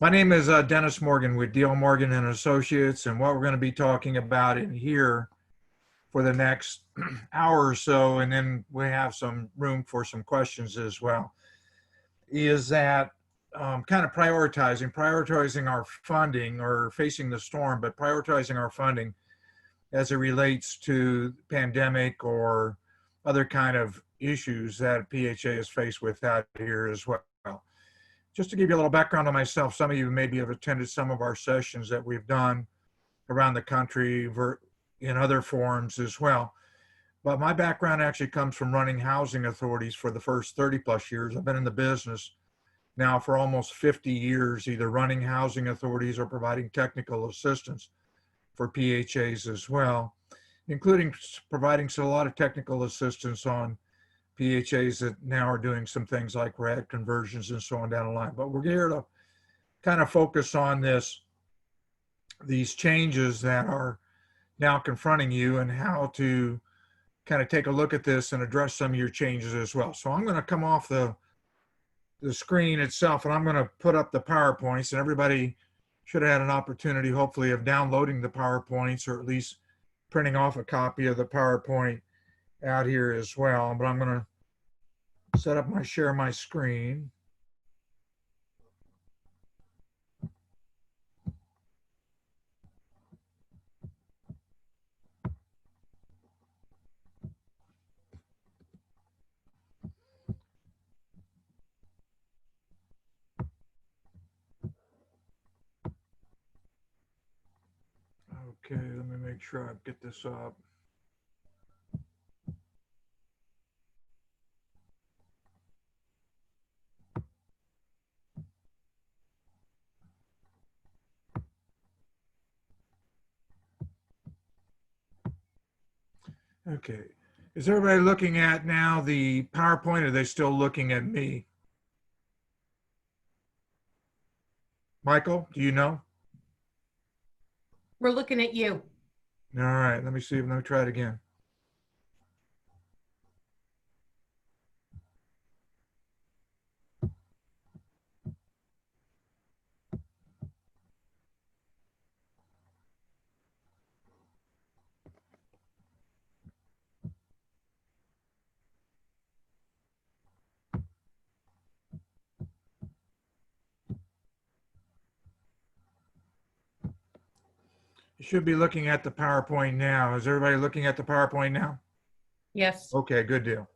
My name is Dennis Morgan with D.L. Morgan and Associates, and what we're going to be talking about in here for the next hour or so, and then we have some room for some questions as well, is that kind of prioritizing our funding or facing the storm, but prioritizing our funding as it relates to pandemic or other kind of issues that PHA is faced with out here as well. Just to give you a little background on myself, some of you maybe have attended some of our sessions that we've done around the country in other forums as well. But my background actually comes from running housing authorities for the first 30 plus years. I've been in the business now for almost 50 years, either running housing authorities or providing technical assistance for PHAs as well, including providing a lot of technical assistance on PHAs that now are doing some things like RAD conversions and so on down the line. But we're here to kind of focus on these changes that are now confronting you and how to kind of take a look at this and address some of your changes as well. So I'm going to come off the screen itself and I'm going to put up the PowerPoints, and everybody should have had an opportunity, hopefully, of downloading the PowerPoints or at least printing off a copy of the PowerPoint out here as well. But I'm going to set up share my screen. Okay, let me make sure I get this up. Okay, is everybody looking at now the PowerPoint, or are they still looking at me? Michael, do you know? We're looking at you. All right, let me see. Let me try it again. You should be looking at the PowerPoint now. Is everybody looking at the PowerPoint now? Yes. Okay, good deal.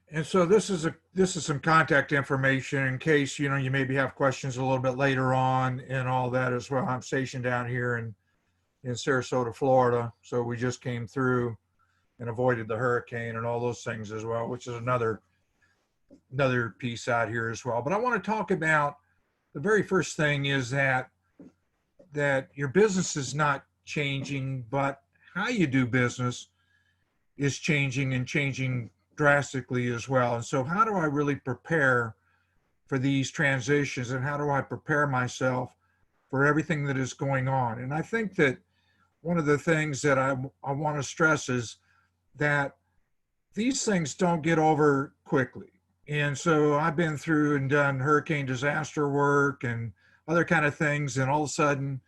And so this is some contact information in case you maybe have questions a little bit later on and all that as well. I'm stationed down here in Sarasota, Florida, so we just came through and avoided the hurricane and all those things as well, which is another piece out here as well. But I want to talk about the very first thing is that your business is not changing, but how you do business is changing and changing drastically as well. And so how do I really prepare for these transitions, and how do I prepare myself for everything that is going on? And I think that one of the things that I want to stress is that these things don't get over quickly. And so I've been through and done hurricane disaster work and other kind of things, and all of a sudden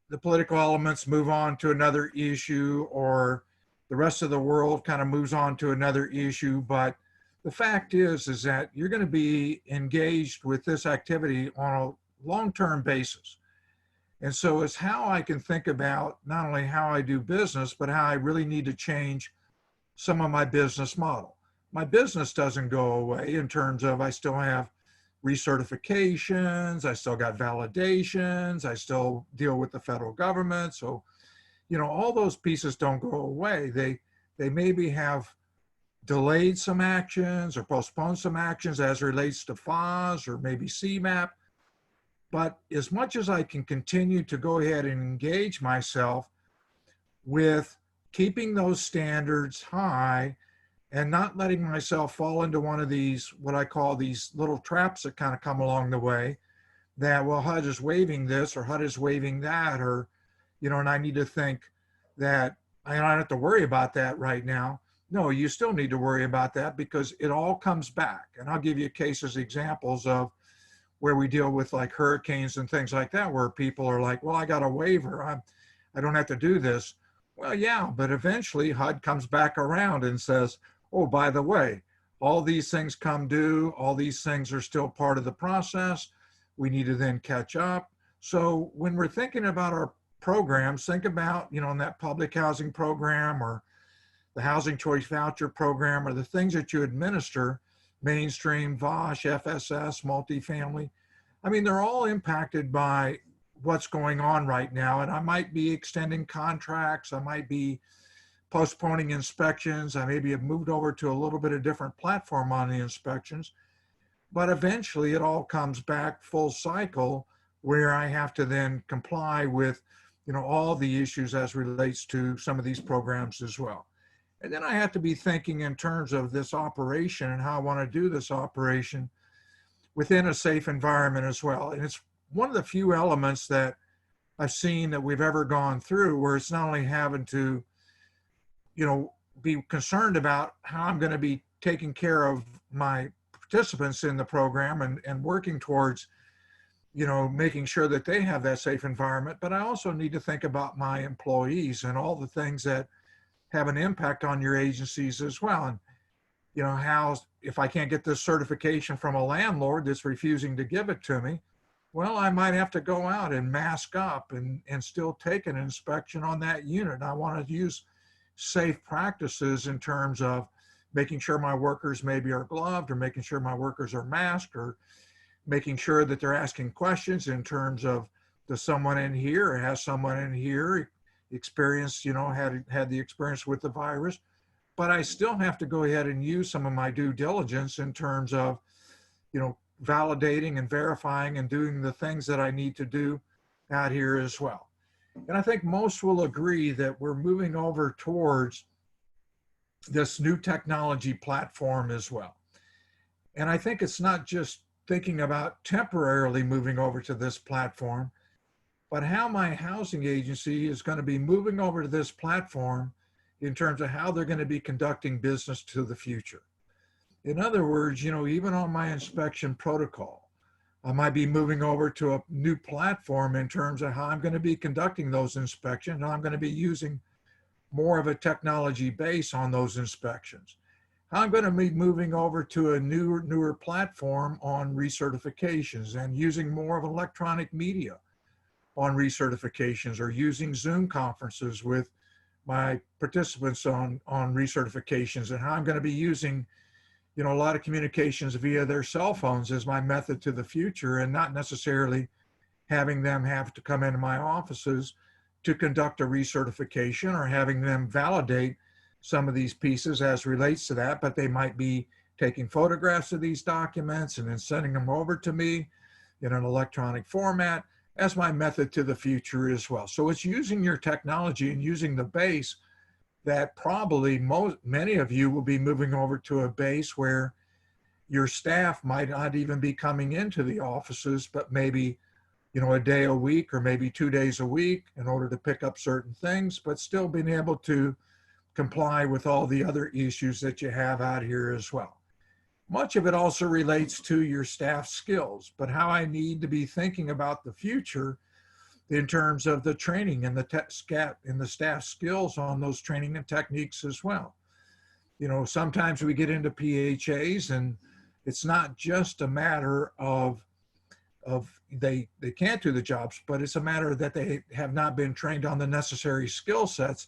the political elements move on to another issue, or the rest of the world kind of moves on to another issue. But the fact is that you're going to be engaged with this activity on a long-term basis. And so it's how I can think about not only how I do business, but how I really need to change some of my business model. My business doesn't go away in terms of I still have recertifications, I still got validations, I still deal with the federal government. So, all those pieces don't go away. They maybe have delayed some actions or postponed some actions as relates to FOSS or maybe CMAP. But as much as I can continue to go ahead and engage myself with keeping those standards high and not letting myself fall into one of these, what I call these little traps that kind of come along the way, that, well, HUD is waiving this or HUD is waiving that, or, and I need to think that I don't have to worry about that right now. no, you still need to worry about that because it all comes back. And I'll give you cases, examples of where we deal with like hurricanes and things like that, where people are like, well, I got a waiver. I don't have to do this. Well, yeah, but eventually HUD comes back around and says, oh, by the way, all these things come due. All these things are still part of the process. We need to then catch up. So when we're thinking about our programs, think about, in that public housing program or the housing choice voucher program or the things that you administer, mainstream, VOSH, FSS, multifamily. I mean, they're all impacted by what's going on right now. And I might be extending contracts. I might be postponing inspections. I maybe have moved over to a little bit of different platform on the inspections. But eventually it all comes back full cycle where I have to then comply with, all the issues as relates to some of these programs as well. And then I have to be thinking in terms of this operation and how I want to do this operation within a safe environment as well. And it's one of the few elements that I've seen that we've ever gone through where it's not only having to, be concerned about how I'm going to be taking care of my participants in the program and working towards, making sure that they have that safe environment. But I also need to think about my employees and all the things that have an impact on your agencies as well. And, how, if I can't get this certification from a landlord that's refusing to give it to me, well, I might have to go out and mask up and still take an inspection on that unit. I want to use safe practices in terms of making sure my workers maybe are gloved or making sure my workers are masked or making sure that they're asking questions in terms of, does someone in here or has someone in here experienced, had the experience with the virus? But I still have to go ahead and use some of my due diligence in terms of, validating and verifying and doing the things that I need to do out here as well. And I think most will agree that we're moving over towards this new technology platform as well. And I think it's not just thinking about temporarily moving over to this platform, but how my housing agency is going to be moving over to this platform in terms of how they're going to be conducting business to the future. In other words, even on my inspection protocol, I might be moving over to a new platform in terms of how I'm going to be conducting those inspections. And I'm going to be using more of a technology base on those inspections. I'm going to be moving over to a newer platform on recertifications and using more of electronic media on recertifications or using Zoom conferences with my participants on recertifications, and how I'm going to be using a lot of communications via their cell phones as my method to the future, and not necessarily having them have to come into my offices to conduct a recertification or having them validate some of these pieces as relates to that, but they might be taking photographs of these documents and then sending them over to me in an electronic format as my method to the future as well. So it's using your technology and using the base that probably many of you will be moving over to a base where your staff might not even be coming into the offices, but maybe, a day a week or maybe 2 days a week in order to pick up certain things, but still being able to comply with all the other issues that you have out here as well. Much of it also relates to your staff skills, but how I need to be thinking about the future in terms of the training and the staff skills on those training and techniques as well. Sometimes we get into PHAs and it's not just a matter of they can't do the jobs, but it's a matter that they have not been trained on the necessary skill sets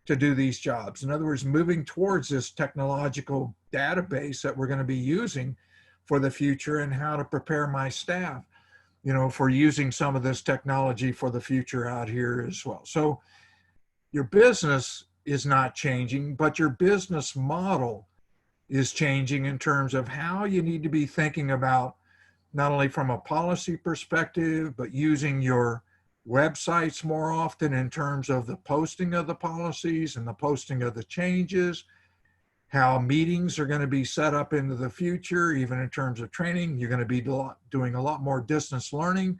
to do these jobs. In other words, moving towards this technological database that we're going to be using for the future and how to prepare my staff, for using some of this technology for the future out here as well. So your business is not changing, but your business model is changing in terms of how you need to be thinking about not only from a policy perspective, but using your websites more often in terms of the posting of the policies and the posting of the changes, how meetings are going to be set up into the future, even in terms of training. You're going to be doing a lot more distance learning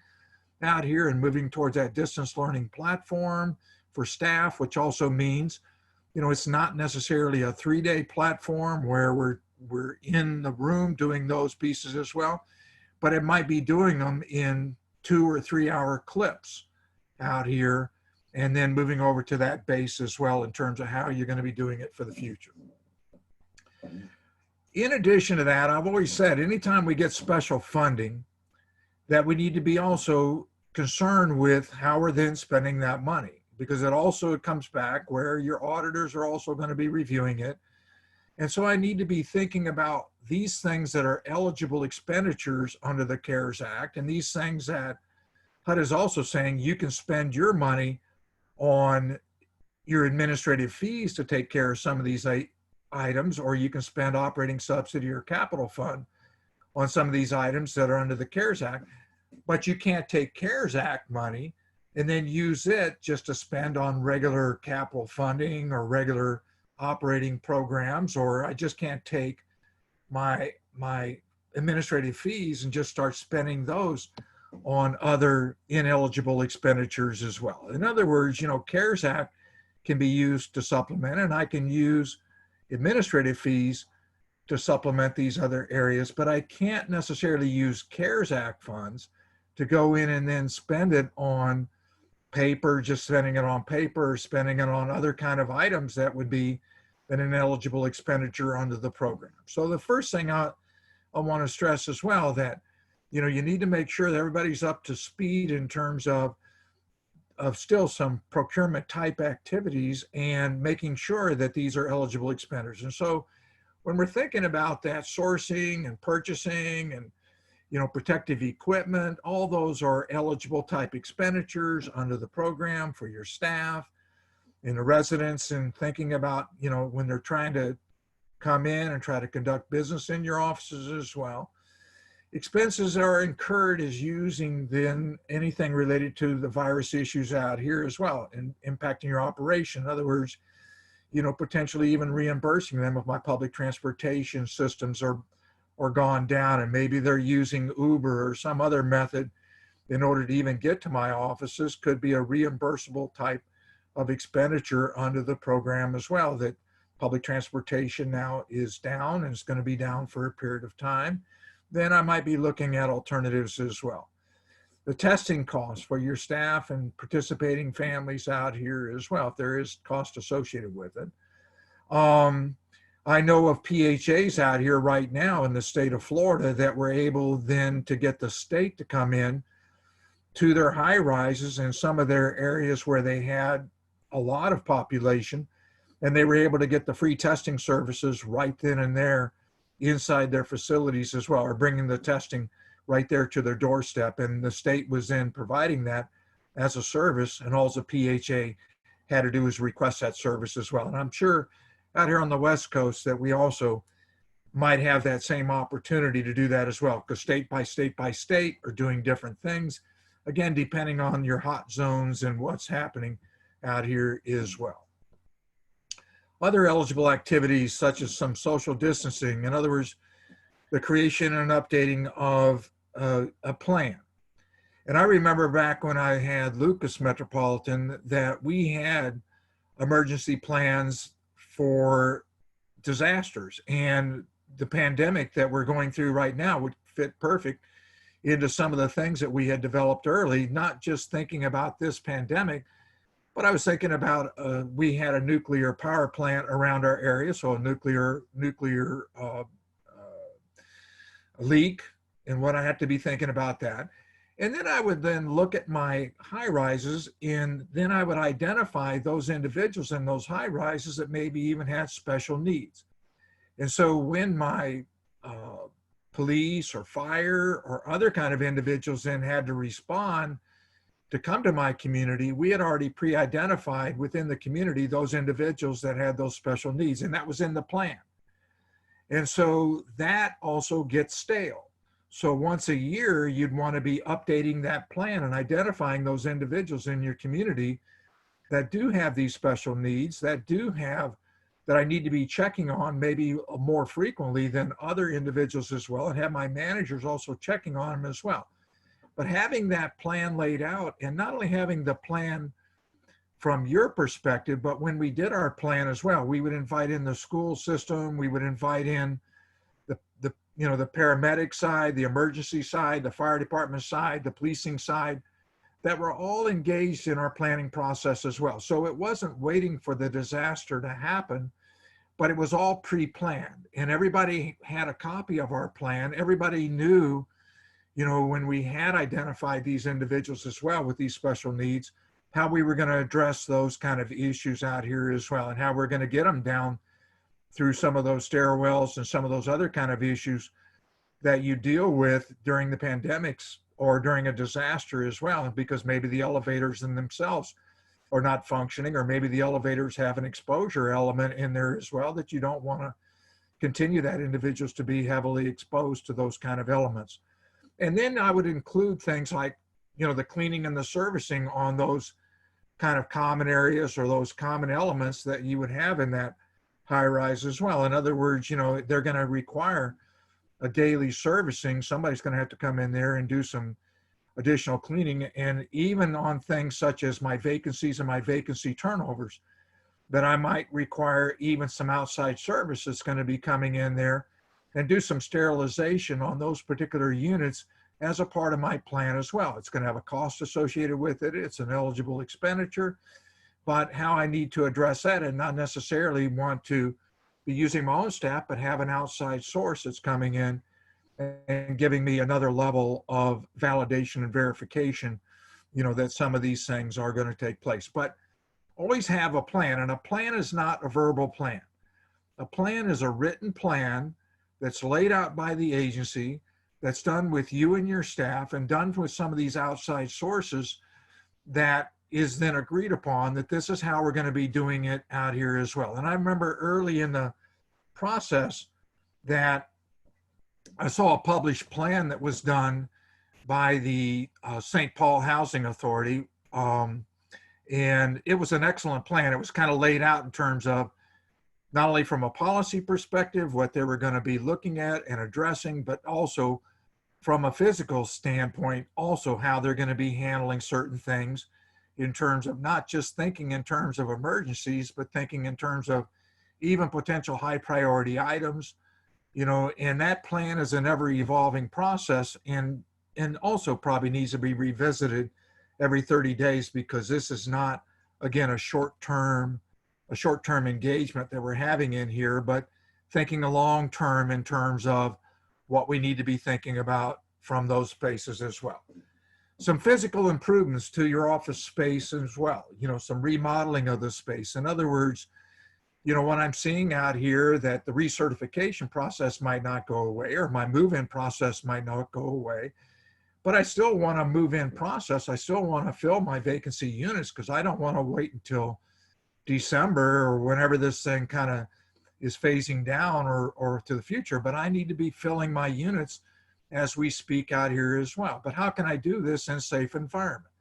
out here and moving towards that distance learning platform for staff, which also means it's not necessarily a 3-day platform where we're in the room doing those pieces as well, but it might be doing them in 2 or 3 hour clips out here, and then moving over to that base as well in terms of how you're going to be doing it for the future. In addition to that, I've always said anytime we get special funding, that we need to be also concerned with how we're then spending that money, because it also comes back where your auditors are also going to be reviewing it. And so I need to be thinking about these things that are eligible expenditures under the CARES Act, and these things that HUD is also saying you can spend your money on your administrative fees to take care of some of these items, or you can spend operating subsidy or capital fund on some of these items that are under the CARES Act. But you can't take CARES Act money and then use it just to spend on regular capital funding or regular operating programs, or I just can't take my administrative fees and just start spending those on other ineligible expenditures as well. In other words, CARES Act can be used to supplement, and I can use administrative fees to supplement these other areas, but I can't necessarily use CARES Act funds to go in and then spend it on paper, just spending it on paper, or spending it on other kind of items that would be an ineligible expenditure under the program. So the first thing I want to stress as well, that you need to make sure that everybody's up to speed in terms of still some procurement type activities and making sure that these are eligible expenditures. And so when we're thinking about that sourcing and purchasing and protective equipment, all those are eligible type expenditures under the program for your staff and the residents, and thinking about, when they're trying to come in and try to conduct business in your offices as well. Expenses are incurred as using then anything related to the virus issues out here as well and impacting your operation. In other words, potentially even reimbursing them if my public transportation systems are gone down, and maybe they're using Uber or some other method in order to even get to my offices, could be a reimbursable type of expenditure under the program as well, that public transportation now is down and it's going to be down for a period of time. Then I might be looking at alternatives as well. The testing costs for your staff and participating families out here as well, if there is cost associated with it. I know of PHAs out here right now in the state of Florida that were able then to get the state to come in to their high rises and some of their areas where they had a lot of population, and they were able to get the free testing services right then and there inside their facilities as well, or bringing the testing right there to their doorstep. And the state was then providing that as a service, and all the PHA had to do was request that service as well. And I'm sure out here on the West Coast that we also might have that same opportunity to do that as well, because state by state are doing different things, again, depending on your hot zones and what's happening out here as well. Other eligible activities such as some social distancing, in other words, the creation and updating of a plan. And I remember back when I had Lucas Metropolitan that we had emergency plans for disasters, and the pandemic that we're going through right now would fit perfect into some of the things that we had developed early, not just thinking about this pandemic, but I was thinking about, we had a nuclear power plant around our area, so a nuclear leak, and what I had to be thinking about that. And then I would then look at my high rises, and then I would identify those individuals in those high rises that maybe even had special needs. And so when my police or fire or other kind of individuals then had to respond to come to my community, we had already pre-identified within the community those individuals that had those special needs, and that was in the plan. And so that also gets stale. So once a year, you'd want to be updating that plan and identifying those individuals in your community that do have these special needs, that I need to be checking on maybe more frequently than other individuals as well, and have my managers also checking on them as well. But having that plan laid out, and not only having the plan from your perspective, but when we did our plan as well, we would invite in the school system, we would invite in the paramedic side, the emergency side, the fire department side, the policing side, that were all engaged in our planning process as well. So it wasn't waiting for the disaster to happen, but it was all pre-planned, and everybody had a copy of our plan. Everybody knew, when we had identified these individuals as well with these special needs, how we were going to address those kind of issues out here as well, and how we're going to get them down through some of those stairwells and some of those other kind of issues that you deal with during the pandemics or during a disaster as well, because maybe the elevators in themselves are not functioning, or maybe the elevators have an exposure element in there as well that you don't want to continue that individuals to be heavily exposed to those kind of elements. And then I would include things like, the cleaning and the servicing on those kind of common areas or those common elements that you would have in that high rise as well. In other words, they're going to require a daily servicing. Somebody's going to have to come in there and do some additional cleaning. And even on things such as my vacancies and my vacancy turnovers, that I might require even some outside service that's going to be coming in there and do some sterilization on those particular units as a part of my plan as well. It's going to have a cost associated with it. It's an eligible expenditure, but how I need to address that and not necessarily want to be using my own staff, but have an outside source that's coming in and giving me another level of validation and verification, that some of these things are going to take place. But always have a plan, and a plan is not a verbal plan. A plan is a written plan that's laid out by the agency, that's done with you and your staff and done with some of these outside sources, that is then agreed upon that this is how we're going to be doing it out here as well. And I remember early in the process that I saw a published plan that was done by the St. Paul Housing Authority. And it was an excellent plan. It was kind of laid out in terms of not only from a policy perspective, what they were going to be looking at and addressing, but also from a physical standpoint, also how they're going to be handling certain things in terms of not just thinking in terms of emergencies, but thinking in terms of even potential high priority items, and that plan is an ever evolving process, and also probably needs to be revisited every 30 days, because this is not, again, a short-term engagement that we're having in here, but thinking a long-term in terms of what we need to be thinking about from those spaces as well. Some physical improvements to your office space as well, some remodeling of the space. In other words, what I'm seeing out here, that the recertification process might not go away, or my move-in process might not go away, but I still want a move-in process. I still want to fill my vacancy units, because I don't want to wait until December or whenever this thing kind of is phasing down or to the future, but I need to be filling my units as we speak out here as well. But how can I do this in a safe environment?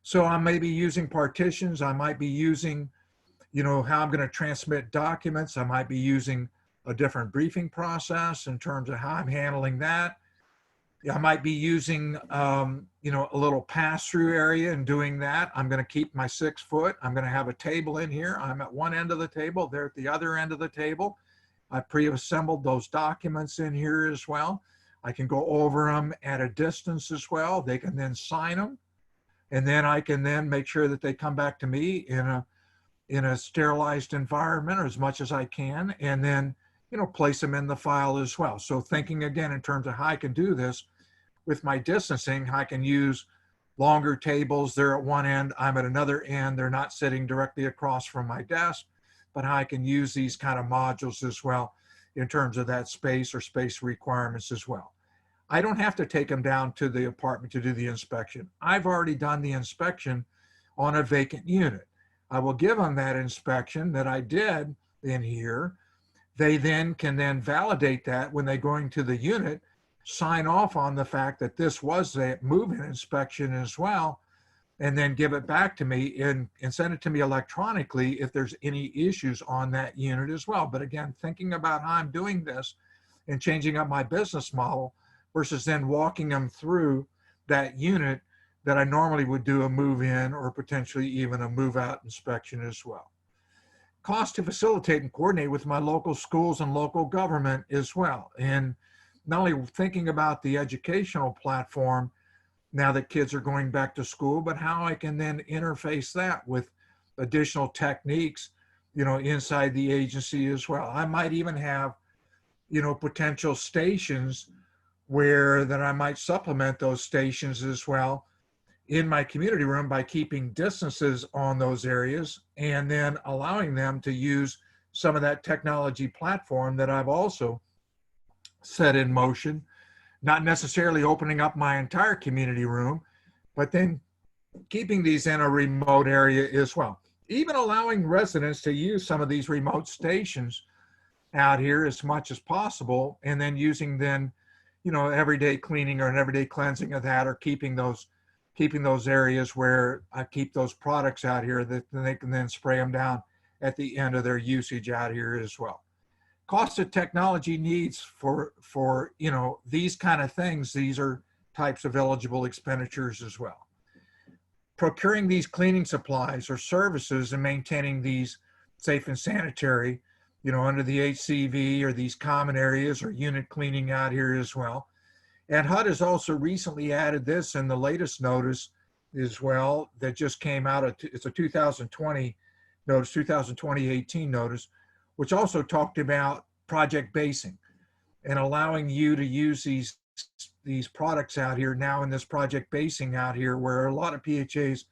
So I may be using partitions. I might be using, how I'm going to transmit documents. I might be using a different briefing process in terms of how I'm handling that. I might be using, a little pass-through area and doing that. I'm going to keep my 6 foot. I'm going to have a table in here. I'm at one end of the table. They're at the other end of the table. I pre-assembled those documents in here as well. I can go over them at a distance as well. They can then sign them. And then I can then make sure that they come back to me in a sterilized environment, or as much as I can, and then, place them in the file as well. So thinking again in terms of how I can do this with my distancing, I can use longer tables. They're at one end, I'm at another end. They're not sitting directly across from my desk, but how I can use these kind of modules as well in terms of that space or space requirements as well. I don't have to take them down to the apartment to do the inspection. I've already done the inspection on a vacant unit. I will give them that inspection that I did in here. They then can then validate that when they're going to the unit, sign off on the fact that this was a move-in inspection as well, and then give it back to me and send it to me electronically if there's any issues on that unit as well. But again, thinking about how I'm doing this and changing up my business model versus then walking them through that unit that I normally would do a move in or potentially even a move out inspection as well. Cost to facilitate and coordinate with my local schools and local government as well. And not only thinking about the educational platform now that kids are going back to school, but how I can then interface that with additional techniques, inside the agency as well. I might even have, potential stations where that I might supplement those stations as well in my community room by keeping distances on those areas and then allowing them to use some of that technology platform that I've also set in motion, not necessarily opening up my entire community room, but then keeping these in a remote area as well. Even allowing residents to use some of these remote stations out here as much as possible, and then using then, everyday cleaning or an everyday cleansing of that, or keeping those areas where I keep those products out here that they can then spray them down at the end of their usage out here as well. Cost of technology needs for these kind of things. These are types of eligible expenditures as well. Procuring these cleaning supplies or services and maintaining these safe and sanitary, under the HCV or these common areas or unit cleaning out here as well. And HUD has also recently added this in the latest notice as well that just came out. It's a 2020 notice, 2020-18 notice, which also talked about project basing and allowing you to use these products out here now in this project basing out here, where a lot of PHAs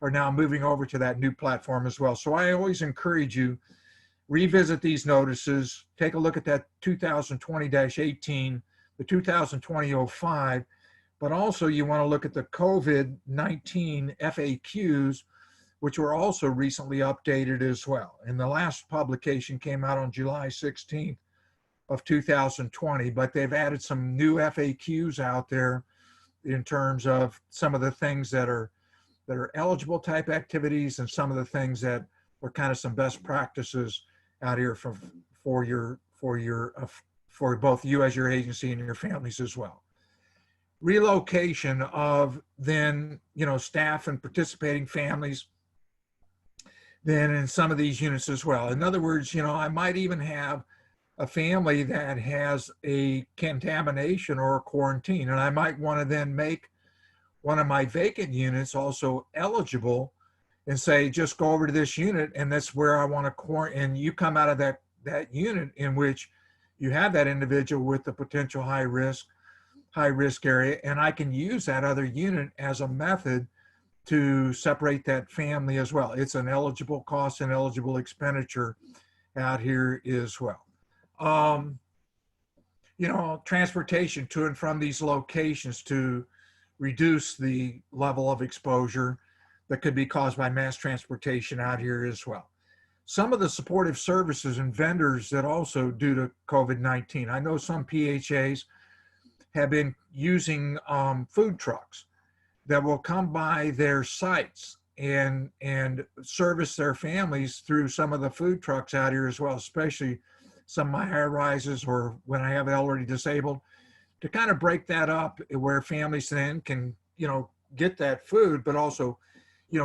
are now moving over to that new platform as well. So I always encourage you, revisit these notices, take a look at that 2020-18, the 2020-05, but also you want to look at the COVID-19 FAQs, which were also recently updated as well. And the last publication came out on July 16th of 2020, but they've added some new FAQs out there in terms of some of the things that are eligible type activities and some of the things that are kind of some best practices out here for both you as your agency and your families as well. Relocation of then, staff and participating families then in some of these units as well. In other words, I might even have a family that has a contamination or a quarantine, and I might want to then make one of my vacant units also eligible and say, just go over to this unit, and that's where I want to quarantine. And you come out of that unit in which you have that individual with the potential high risk area, and I can use that other unit as a method to separate that family as well. It's an eligible cost and eligible expenditure out here as well. Transportation to and from these locations to reduce the level of exposure that could be caused by mass transportation out here as well. Some of the supportive services and vendors that also due to COVID-19. I know some PHAs have been using food trucks that will come by their sites and service their families through some of the food trucks out here as well, especially some of my high rises or when I have elderly disabled, to kind of break that up where families then can, get that food, but also,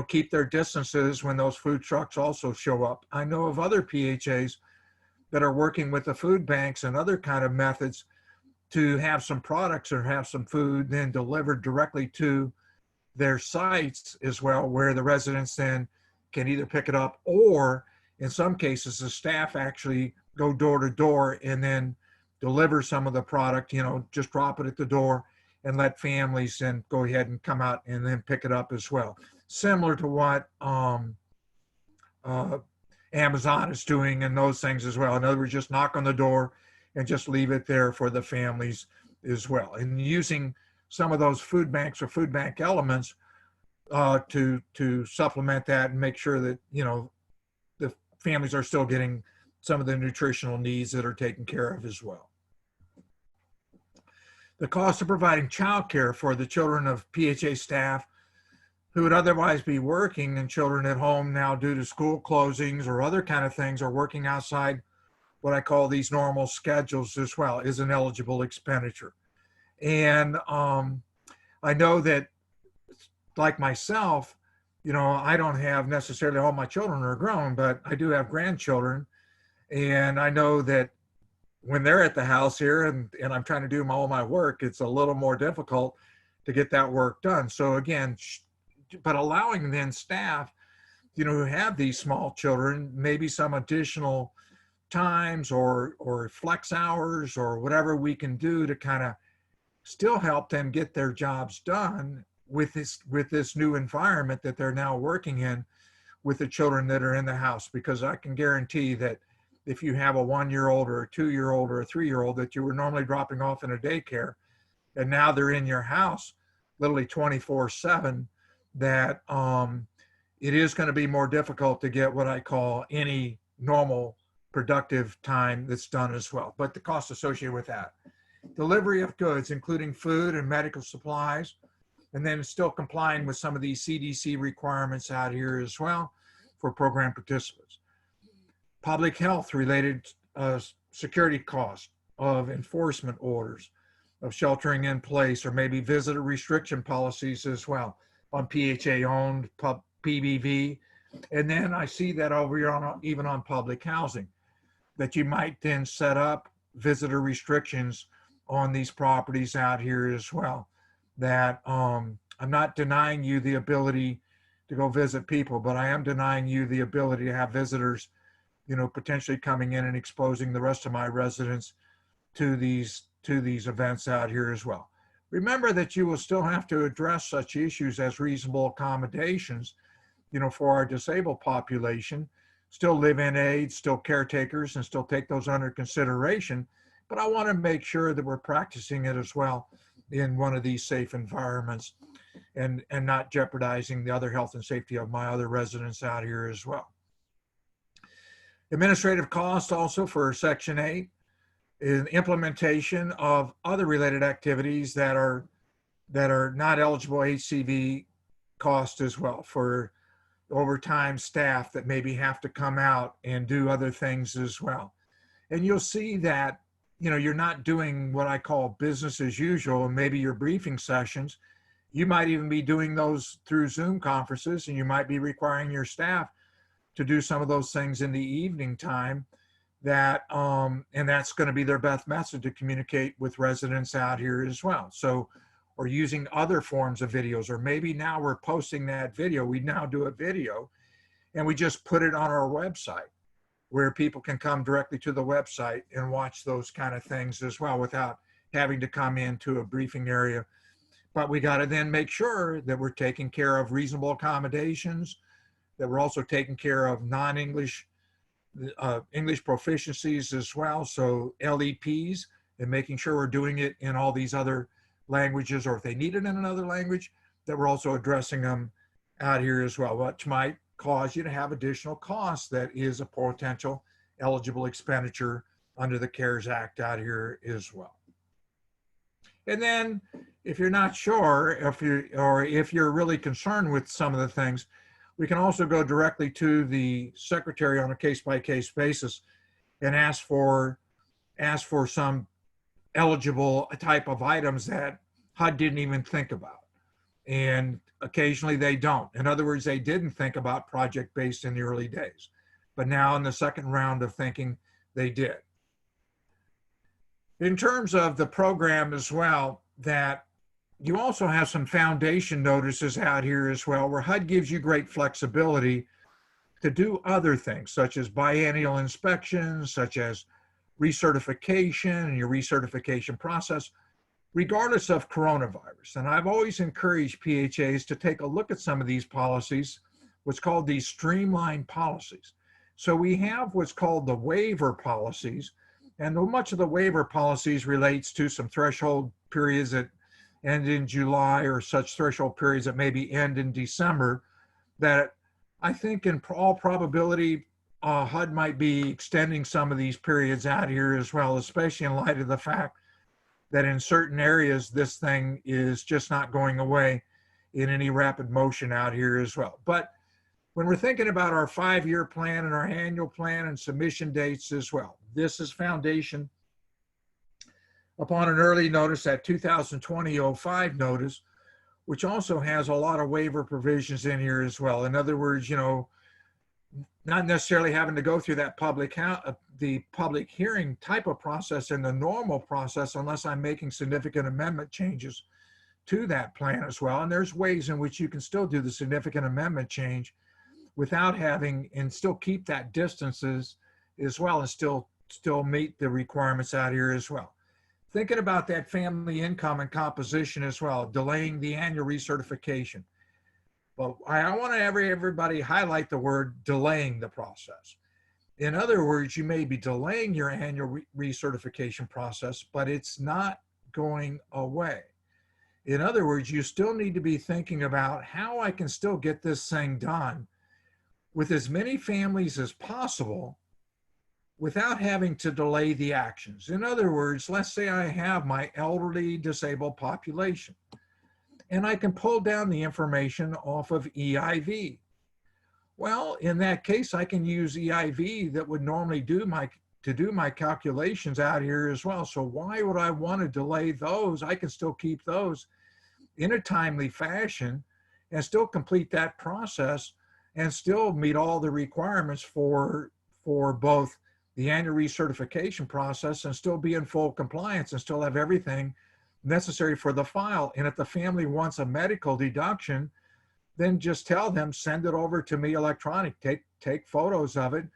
keep their distances when those food trucks also show up. I know of other PHAs that are working with the food banks and other kind of methods to have some products or have some food then delivered directly to their sites as well, where the residents then can either pick it up or in some cases the staff actually go door to door and then deliver some of the product, just drop it at the door and let families then go ahead and come out and then pick it up as well. Similar to what Amazon is doing and those things as well. In other words, just knock on the door and just leave it there for the families as well. And using some of those food banks or food bank elements to supplement that and make sure that, the families are still getting some of the nutritional needs that are taken care of as well. The cost of providing childcare for the children of PHA staff who would otherwise be working and children at home now due to school closings or other kind of things, are working outside what I call these normal schedules as well, is an eligible expenditure. And I know that like myself, I don't have necessarily all my children are grown, but I do have grandchildren. And I know that when they're at the house here and I'm trying to do all my work, it's a little more difficult to get that work done. So again, but allowing then staff, who have these small children, maybe some additional times or flex hours or whatever we can do to kind of still help them get their jobs done with this new environment that they're now working in with the children that are in the house. Because I can guarantee that if you have a 1-year-old or a 2-year-old or a 3-year-old that you were normally dropping off in a daycare and now they're in your house literally 24/7, that it is going to be more difficult to get what I call any normal productive time that's done as well. But the cost associated with that. Delivery of goods, including food and medical supplies, and then still complying with some of these CDC requirements out here as well for program participants. Public health related security costs of enforcement orders, of sheltering in place, or maybe visitor restriction policies as well on PHA owned PBV. And then I see that over here on even on public housing, that you might then set up visitor restrictions on these properties out here as well. That I'm not denying you the ability to go visit people, but I am denying you the ability to have visitors, potentially coming in and exposing the rest of my residents to these events out here as well. Remember that you will still have to address such issues as reasonable accommodations, for our disabled population, still live-in aides, still caretakers, and still take those under consideration. But I want to make sure that we're practicing it as well in one of these safe environments and not jeopardizing the other health and safety of my other residents out here as well. Administrative costs also for Section 8 is implementation of other related activities that are not eligible HCV cost as well, for overtime staff that maybe have to come out and do other things as well. And you'll see that, you're not doing what I call business as usual, and maybe your briefing sessions. You might even be doing those through Zoom conferences, and you might be requiring your staff to do some of those things in the evening time, that and that's going to be their best method to communicate with residents out here as well. So, or using other forms of videos, or maybe now we're posting that video. We now do a video and we just put it on our website where people can come directly to the website and watch those kind of things as well without having to come into a briefing area. But we got to then make sure that we're taking care of reasonable accommodations, that we're also taking care of non-English English proficiencies as well. So LEPs, and making sure we're doing it in all these other languages, or if they need it in another language, that we're also addressing them out here as well, which might cause you to have additional costs. That is a potential eligible expenditure under the CARES Act out here as well. And then if you're not sure, if you're really concerned with some of the things, we can also go directly to the secretary on a case-by-case basis and ask for some eligible type of items that HUD didn't even think about. And occasionally they don't. In other words, they didn't think about project-based in the early days, but now in the second round of thinking, they did. In terms of the program as well, that you also have some foundation notices out here as well, where HUD gives you great flexibility to do other things, such as biennial inspections, such as recertification and your recertification process, regardless of coronavirus. And I've always encouraged PHAs to take a look at some of these policies, what's called these streamlined policies. So we have what's called the waiver policies, and much of the waiver policies relates to some threshold periods that end in July, or such threshold periods that maybe end in December, that I think in all probability, HUD might be extending some of these periods out here as well, especially in light of the fact that in certain areas, this thing is just not going away in any rapid motion out here as well. But when we're thinking about our 5-year plan and our annual plan and submission dates as well, this is foundation upon an early notice, that 2020-05 notice, which also has a lot of waiver provisions in here as well. In other words, not necessarily having to go through that the public hearing type of process in the normal process unless I'm making significant amendment changes to that plan as well. And there's ways in which you can still do the significant amendment change without having, and still keep that distances as well, and still meet the requirements out here as well. Thinking about that family income and composition as well, delaying the annual recertification. But I want to everybody highlight the word delaying the process. In other words, you may be delaying your annual recertification process, but it's not going away. In other words, you still need to be thinking about how I can still get this thing done with as many families as possible without having to delay the actions. In other words, let's say I have my elderly disabled population, and I can pull down the information off of EIV. Well, in that case, I can use EIV that would normally do my calculations out here as well. So why would I want to delay those? I can still keep those in a timely fashion and still complete that process and still meet all the requirements for both the annual recertification process and still be in full compliance and still have everything necessary for the file. And if the family wants a medical deduction, then just tell them, send it over to me electronic, take photos of it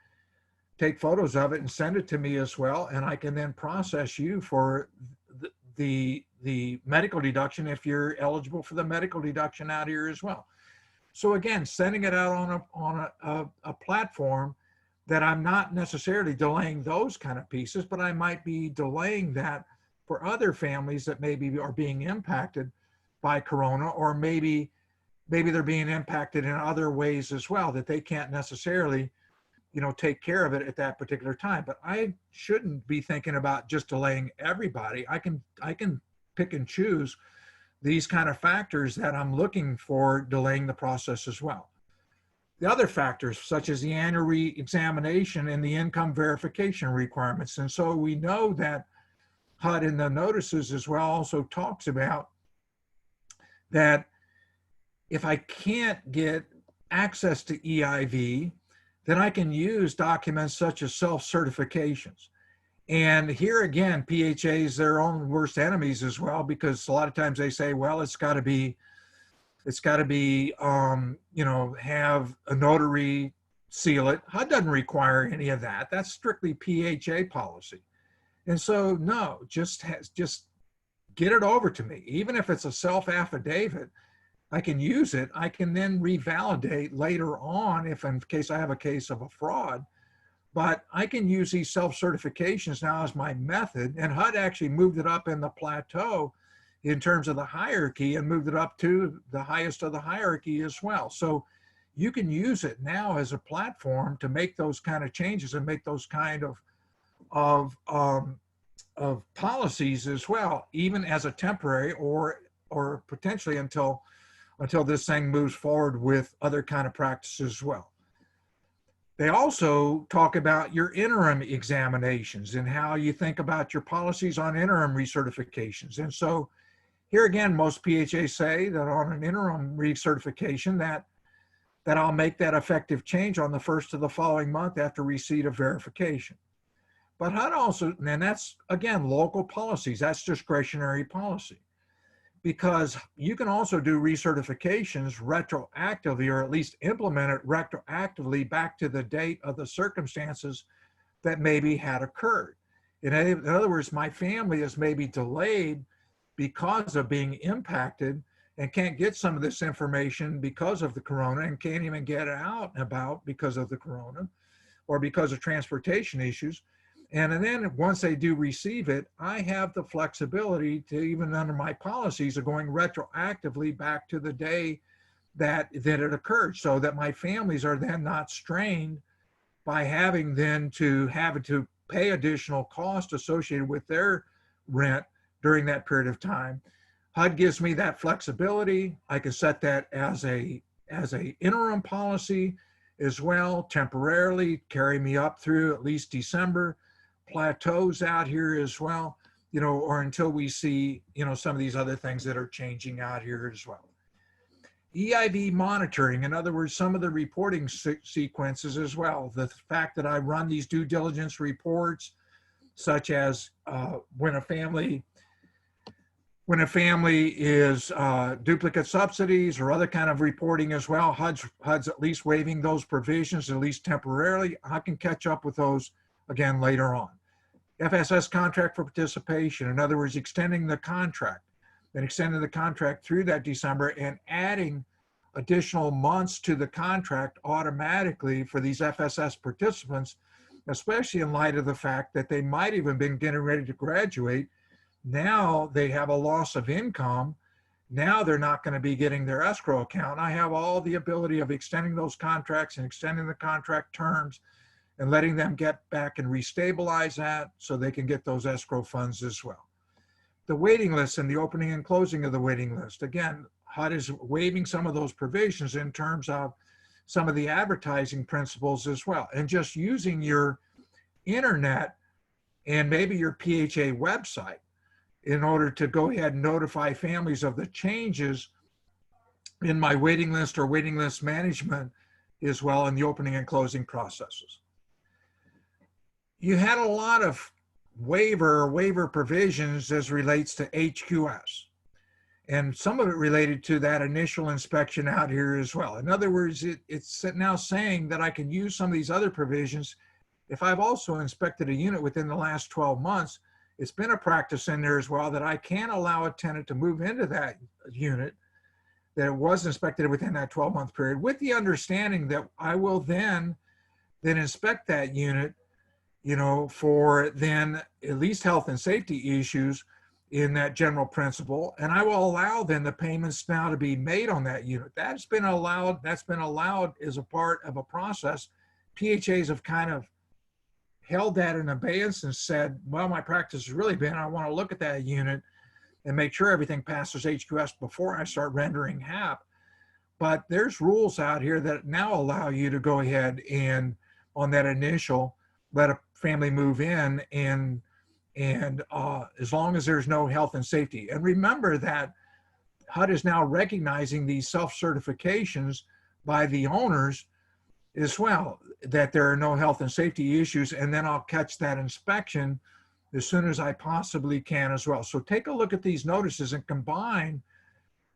and send it to me as well. And I can then process you for the medical deduction if you're eligible for the medical deduction out here as well. So again, sending it out on a platform that I'm not necessarily delaying those kind of pieces, but I might be delaying that for other families that maybe are being impacted by Corona, or maybe they're being impacted in other ways as well that they can't necessarily, take care of it at that particular time. But I shouldn't be thinking about just delaying everybody. I can pick and choose these kind of factors that I'm looking for delaying the process as well. The other factors, such as the annual re-examination and the income verification requirements. And so we know that HUD in the notices as well also talks about that if I can't get access to EIV, then I can use documents such as self-certifications. And here again, PHA's their own worst enemies as well, because a lot of times they say, well, it's got to be, have a notary seal it. HUD doesn't require any of that. That's strictly PHA policy. And so, no, just get it over to me. Even if it's a self-affidavit, I can use it. I can then revalidate later on if in case I have a case of a fraud. But I can use these self-certifications now as my method. And HUD actually moved it up in the plateau in terms of the hierarchy and moved it up to the highest of the hierarchy as well. So you can use it now as a platform to make those kind of changes and make those kind of policies as well, even as a temporary or potentially until this thing moves forward with other kind of practices as well. They also talk about your interim examinations and how you think about your policies on interim recertifications. And so here again, most PHAs say that on an interim recertification that I'll make that effective change on the first of the following month after receipt of verification. But HUD also, and that's again, local policies, that's discretionary policy. Because you can also do recertifications retroactively, or at least implement it retroactively back to the date of the circumstances that maybe had occurred. In other words, my family is maybe delayed because of being impacted and can't get some of this information because of the Corona and can't even get it out and about because of the Corona or because of transportation issues. And then once they do receive it, I have the flexibility to, even under my policies, of going retroactively back to the day that it occurred, so that my families are then not strained by having to pay additional cost associated with their rent during that period of time. HUD gives me that flexibility. I can set that as a interim policy as well, temporarily carry me up through at least December. Plateaus out here as well, or until we see, some of these other things that are changing out here as well. EIV monitoring, in other words, some of the reporting sequences as well. The fact that I run these due diligence reports, such as when a family is duplicate subsidies or other kind of reporting as well, HUD's at least waiving those provisions, at least temporarily. I can catch up with those again later on. FSS contract for participation, in other words, extending the contract and extending the contract through that December and adding additional months to the contract automatically for these FSS participants, especially in light of the fact that they might even been getting ready to graduate. Now they have a loss of income. Now they're not going to be getting their escrow account. I have all the ability of extending those contracts and extending the contract terms and letting them get back and restabilize that so they can get those escrow funds as well. The waiting list and the opening and closing of the waiting list. Again, HUD is waiving some of those provisions in terms of some of the advertising principles as well. And just using your internet and maybe your PHA website in order to go ahead and notify families of the changes in my waiting list or waiting list management as well in the opening and closing processes. You had a lot of waiver provisions as relates to HQS. And some of it related to that initial inspection out here as well. In other words, it's now saying that I can use some of these other provisions. If I've also inspected a unit within the last 12 months, it's been a practice in there as well that I can allow a tenant to move into that unit that was inspected within that 12-month period, with the understanding that I will then inspect that unit, you know, for then at least health and safety issues in that general principle. And I will allow then the payments now to be made on that unit. That's been allowed as a part of a process. PHAs have kind of held that in abeyance and said, well, my practice has really been, I want to look at that unit and make sure everything passes HQS before I start rendering HAP. But there's rules out here that now allow you to go ahead and on that initial, let a family move in and as long as there's no health and safety. And remember that HUD is now recognizing these self-certifications by the owners as well, that there are no health and safety issues, and then I'll catch that inspection as soon as I possibly can as well. So take a look at these notices and combine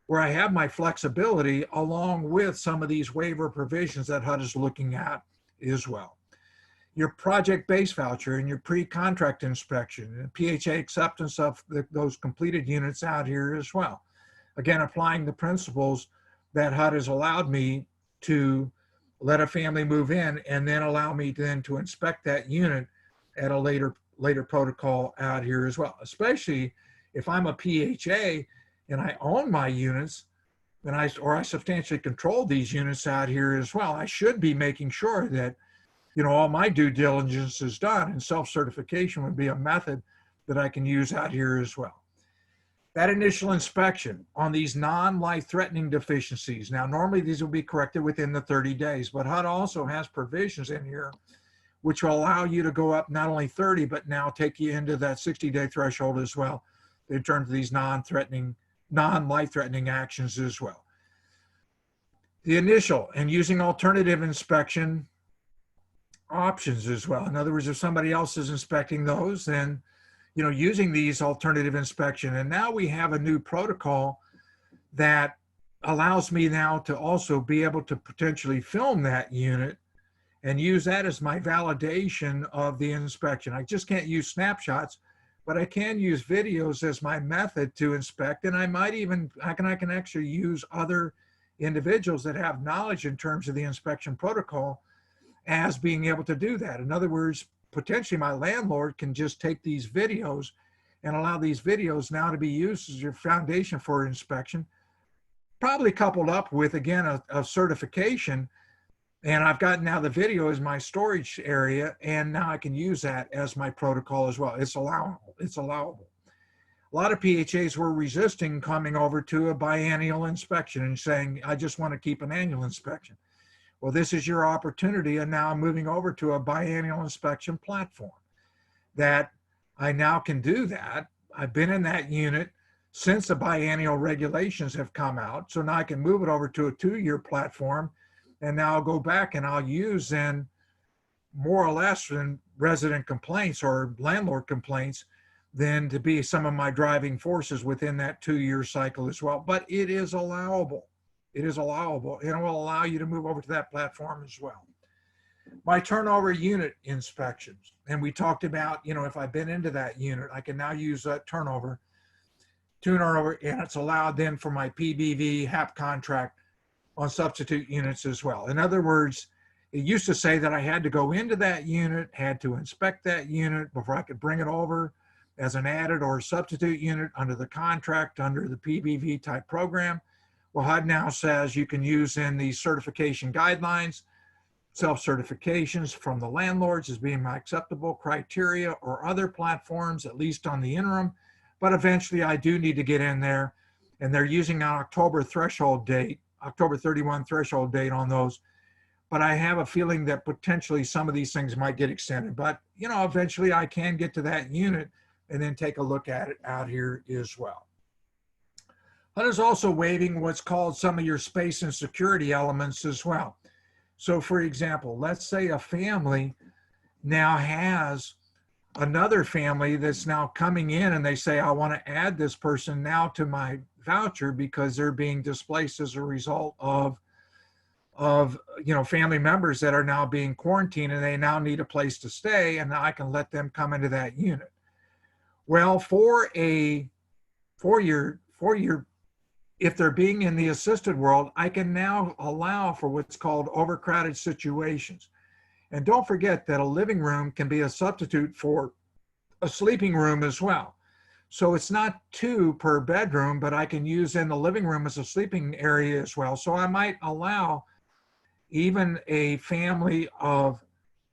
where I have my flexibility along with some of these waiver provisions that HUD is looking at as well. Your project-based voucher and your pre-contract inspection and PHA acceptance of those completed units out here as well. Again, applying the principles that HUD has allowed me to let a family move in and then allow me then to inspect that unit at a later protocol out here as well, especially if I'm a PHA and I own my units and I substantially control these units out here as well. I should be making sure that, you know, all my due diligence is done, and self-certification would be a method that I can use out here as well. That initial inspection on these non-life-threatening deficiencies. Now, normally these will be corrected within the 30 days, but HUD also has provisions in here which will allow you to go up not only 30, but now take you into that 60-day threshold as well in terms of these non-life-threatening actions as well. The initial and using alternative inspection options as well. In other words, if somebody else is inspecting those, then, you know, using these alternative inspection. And now we have a new protocol that allows me now to also be able to potentially film that unit and use that as my validation of the inspection. I just can't use snapshots, but I can use videos as my method to inspect. And I might even, I can actually use other individuals that have knowledge in terms of the inspection protocol as being able to do that. In other words, potentially my landlord can just take these videos and allow these videos now to be used as your foundation for inspection, probably coupled up with, again, a certification. And I've got now the video as my storage area, and now I can use that as my protocol as well. It's allowable. It's allowable. A lot of PHAs were resisting coming over to a biennial inspection and saying, I just want to keep an annual inspection. Well, this is your opportunity, and now I'm moving over to a biennial inspection platform that I now can do that. I've been in that unit since the biennial regulations have come out. So now I can move it over to a 2-year platform, and now I'll go back and I'll use then more or less in resident complaints or landlord complaints then to be some of my driving forces within that 2-year cycle as well. But it is allowable. It is allowable, and it will allow you to move over to that platform as well. My turnover unit inspections, and we talked about, if I've been into that unit, I can now use that turnover, and it's allowed then for my PBV HAP contract on substitute units as well. In other words, it used to say that I had to go into that unit, had to inspect that unit before I could bring it over as an added or substitute unit under the contract, under the PBV type program. Well, HUD now says you can use in the certification guidelines, self-certifications from the landlords as being my acceptable criteria, or other platforms, at least on the interim. But eventually I do need to get in there, and they're using an October 31 threshold date on those. But I have a feeling that potentially some of these things might get extended. But, eventually I can get to that unit and then take a look at it out here as well. HUD is also waiving what's called some of your space and security elements as well. So for example, let's say a family now has another family that's now coming in and they say, I want to add this person now to my voucher because they're being displaced as a result of family members that are now being quarantined, and they now need a place to stay, and I can let them come into that unit. Well, for a 4-year, if they're being in the assisted world, I can now allow for what's called overcrowded situations. And don't forget that a living room can be a substitute for a sleeping room as well. So it's not 2 per bedroom, but I can use in the living room as a sleeping area as well. So I might allow even a family of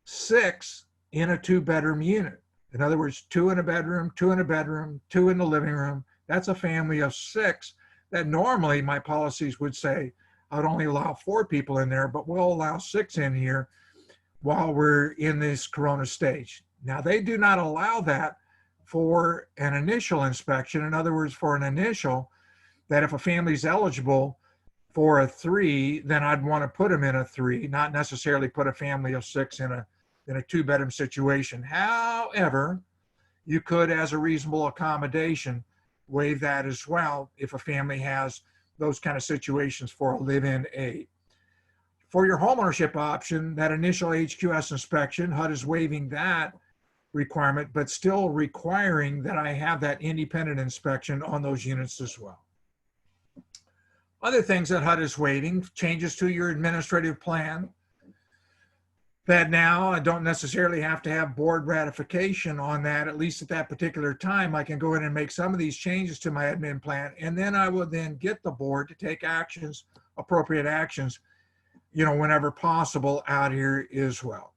6 in a 2-bedroom unit. In other words, 2 in a bedroom, 2 in a bedroom, 2 in the living room. That's a family of 6 that normally my policies would say I'd only allow 4 people in there, but we'll allow 6 in here while we're in this corona stage. Now, they do not allow that for an initial inspection. In other words, for an initial, that if a family's eligible for a 3, then I'd want to put them in a 3, not necessarily put a family of 6 in a 2-bedroom situation. However, you could, as a reasonable accommodation, waive that as well if a family has those kind of situations for a live-in aid. For your homeownership option, that initial HQS inspection, HUD is waiving that requirement, but still requiring that I have that independent inspection on those units as well. Other things that HUD is waiving, changes to your administrative plan, that now I don't necessarily have to have board ratification on that, at least at that particular time. I can go in and make some of these changes to my admin plan, and then I will then get the board to take actions, appropriate actions, whenever possible out here as well.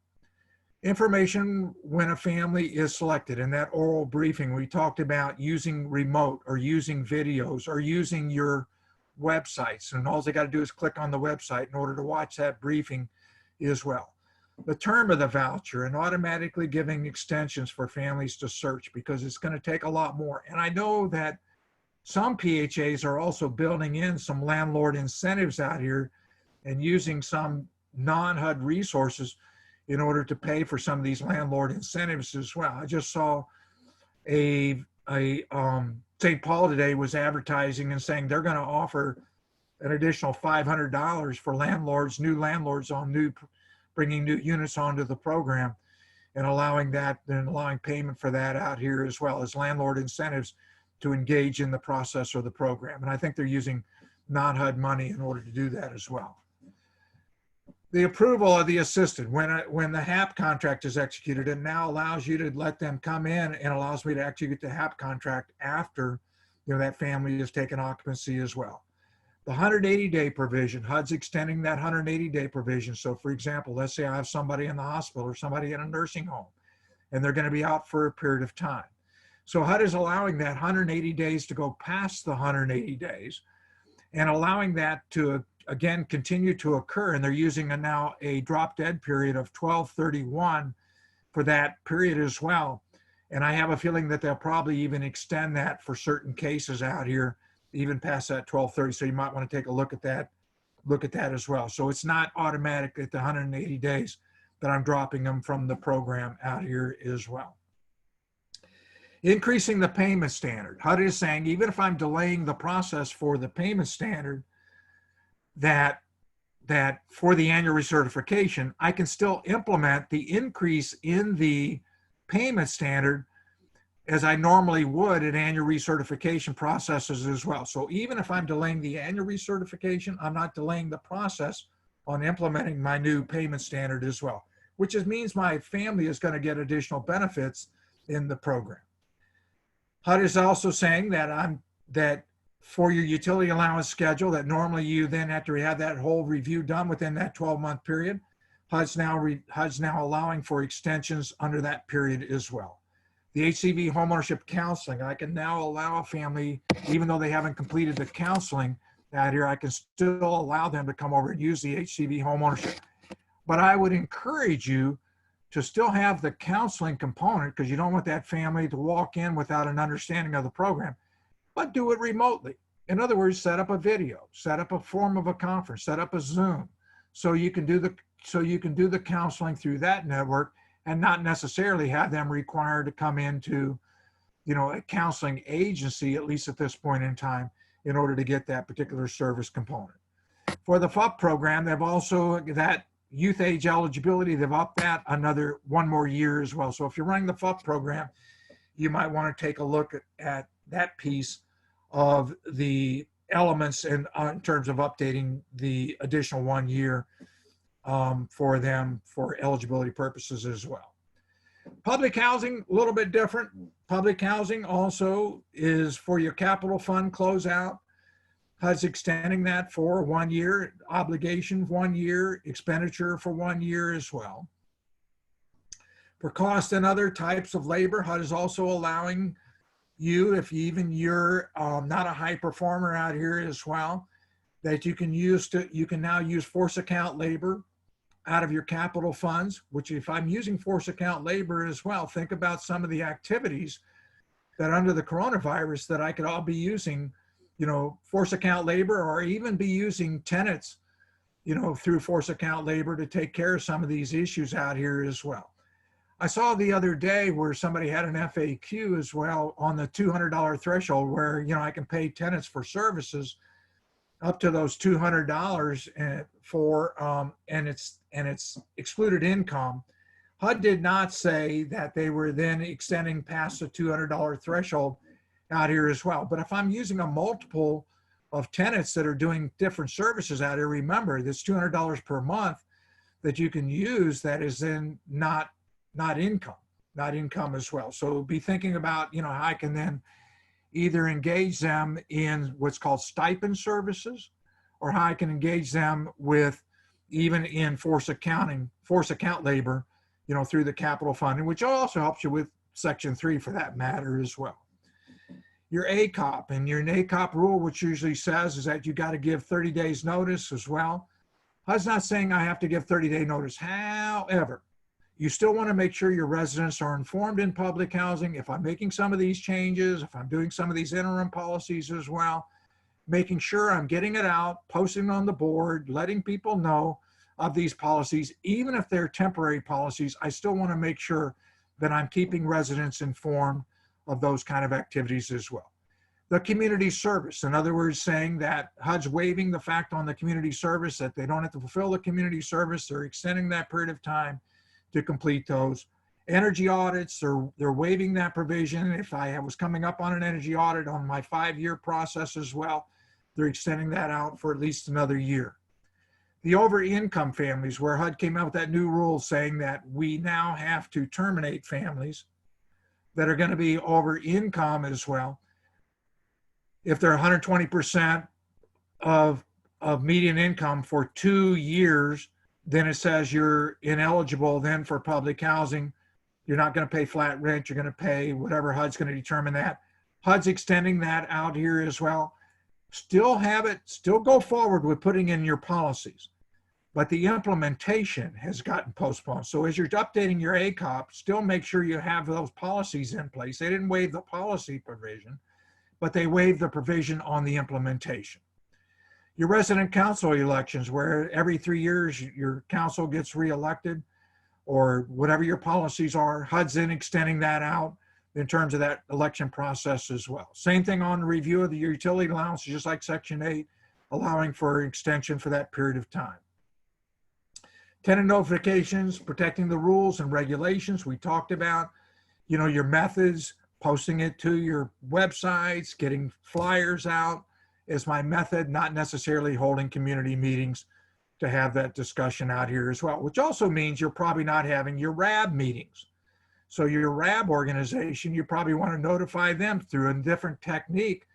Information when a family is selected. In that oral briefing, we talked about using remote or using videos or using your websites, and all they got to do is click on the website in order to watch that briefing as well. The term of the voucher and automatically giving extensions for families to search, because it's going to take a lot more. And I know that some PHAs are also building in some landlord incentives out here and using some non-HUD resources in order to pay for some of these landlord incentives as well. I just saw St. Paul today was advertising and saying they're going to offer an additional $500 for landlords, new landlords on bringing new units onto the program, and allowing payment for that out here, as well as landlord incentives to engage in the process or the program. And I think they're using non-HUD money in order to do that as well. The approval of the assisted, when the HAP contract is executed, it now allows you to let them come in and allows me to execute the HAP contract after that family has taken occupancy as well. The 180-day provision, HUD's extending that 180-day provision. So for example, let's say I have somebody in the hospital or somebody in a nursing home, and they're going to be out for a period of time. So HUD is allowing that 180 days to go past the 180 days and allowing that to, again, continue to occur. And they're using now a drop dead period of 12/31 for that period as well. And I have a feeling that they'll probably even extend that for certain cases out here, even past that 12/30. So you might want to take a look at that as well. So it's not automatic at the 180 days that I'm dropping them from the program out here as well. Increasing the payment standard. HUD is saying, even if I'm delaying the process for the payment standard, that for the annual recertification, I can still implement the increase in the payment standard as I normally would at annual recertification processes as well. So even if I'm delaying the annual recertification, I'm not delaying the process on implementing my new payment standard as well, which means my family is going to get additional benefits in the program. HUD is also saying that for your utility allowance schedule, that normally you then have to have that whole review done within that 12-month period. HUD's now allowing for extensions under that period as well. The HCV homeownership counseling, I can now allow a family, even though they haven't completed the counseling out here, I can still allow them to come over and use the HCV homeownership. But I would encourage you to still have the counseling component, because you don't want that family to walk in without an understanding of the program, but do it remotely. In other words, set up a video, set up a form of a conference, set up a Zoom, so you can do the counseling through that network, and not necessarily have them required to come into, a counseling agency, at least at this point in time, in order to get that particular service component. For the FUP program, they've also, that youth age eligibility, they've upped that one more year as well. So if you're running the FUP program, you might want to take a look at that piece of the elements in terms of updating the additional 1 year for them for eligibility purposes as well. Public housing, a little bit different. Public housing also is for your capital fund closeout. HUD's extending that for 1 year, obligation 1 year, expenditure for 1 year as well. For cost and other types of labor, HUD is also allowing you, if you're not a high performer out here as well, that you can now use force account labor out of your capital funds, which if I'm using force account labor as well, think about some of the activities that under the coronavirus that I could all be using, force account labor, or even be using tenants, through force account labor to take care of some of these issues out here as well. I saw the other day where somebody had an FAQ as well on the $200 threshold where, I can pay tenants for services up to those $200 and it's excluded income. HUD did not say that they were then extending past the $200 threshold out here as well. But if I'm using a multiple of tenants that are doing different services out here, remember this $200 per month that you can use that is then not income as well. So be thinking about, how I can then either engage them in what's called stipend services, or how I can engage them with even in force account labor, through the capital funding, which also helps you with Section 3 for that matter as well. Your ACOP and your NACOP rule, which usually says is that you got to give 30 days notice as well. HUD's not saying I have to give 30-day notice. However, you still want to make sure your residents are informed in public housing. If I'm making some of these changes, if I'm doing some of these interim policies as well, making sure I'm getting it out, posting on the board, letting people know of these policies, even if they're temporary policies, I still want to make sure that I'm keeping residents informed of those kind of activities as well. The community service, in other words, saying that HUD's waiving the fact on the community service that they don't have to fulfill the community service, they're extending that period of time to complete those. Energy audits, they're waiving that provision. If I was coming up on an energy audit on my 5-year process as well, they're extending that out for at least another year. The over income families, where HUD came out with that new rule saying that we now have to terminate families that are going to be over income as well. If they're 120% of median income for 2 years, then it says you're ineligible then for public housing. You're not going to pay flat rent. You're going to pay whatever HUD's going to determine that. HUD's extending that out here as well. Still go forward with putting in your policies. but the implementation has gotten postponed. So as you're updating your ACOP, still make sure you have those policies in place. They didn't waive the policy provision, but they waived the provision on the implementation. Your resident council elections, where every 3 years your council gets reelected, or whatever your policies are, HUD's in extending that out in terms of that election process as well. Same thing on the review of the utility allowance, just like Section 8, allowing for extension for that period of time. Tenant notifications, protecting the rules and regulations we talked about, your methods, posting it to your websites, getting flyers out is my method, not necessarily holding community meetings to have that discussion out here as well, which also means you're probably not having your RAB meetings. So your RAB organization, you probably want to notify them through a different technique